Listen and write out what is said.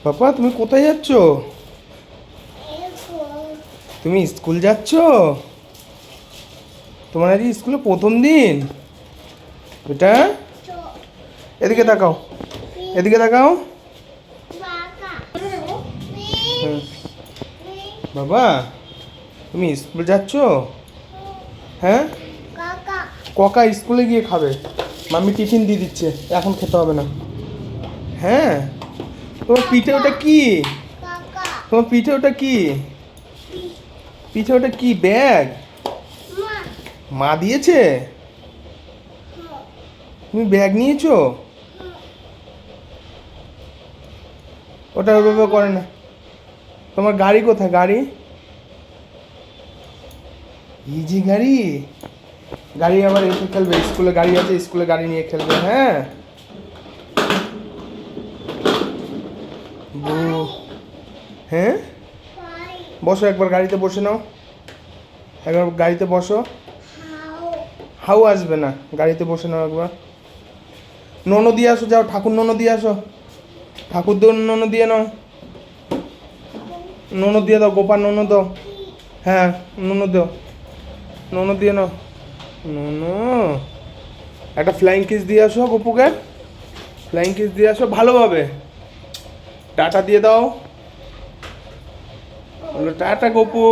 পাপা তুমি কোথায় যাচ্ছ? তুমি স্কুল যাচ্ছ? তোমার আজ স্কুলে প্রথম দিন। এটা এদিকে তাকাও, এদিকে তাকাও। হুম। বাবা তুমি স্কুল যাচ্ছ? হ্যাঁ, ককা স্কুলে গিয়ে খাবে। মাম্মি টিফিন দিয়ে দিচ্ছে, এখন খেতে হবে না। হ্যাঁ, তোমার পিঠে ওটা কি? তোমার পিঠে ওটা কি? পিঠে ওটা কি? ব্যাগ? মা দিয়েছে? তুমি ব্যাগ নিয়েছো? ওটা ওইভাবে করে না। তোমার গাড়ি কোথায়? গাড়ি এই যে গাড়ি, গাড়ি আবার এসে খেলবে। স্কুলে গাড়ি আছে, স্কুলে গাড়ি নিয়ে খেলবে। হ্যাঁ হ্যাঁ, বসো একবার গাড়িতে বসে নাও, একবার গাড়িতে বসো। হাউ আসবে না, গাড়িতে বসে নাও একবার। ননো দিয়ে আসো, যাও ঠাকুর ননো দিয়ে আসো। ঠাকুর ননো দিয়ে নাও, ননো দিয়ে দাও, গোপাল ননো দাও। হ্যাঁ ননো দাও, ননো দিয়ে নাও। ননো একটা ফ্লাইং কিস দিয়ে আসো গপুকে, ফ্লাইং কিস দিয়ে আসো ভালোভাবে। টাটা দিয়ে দাও, বলো টাটা গপু।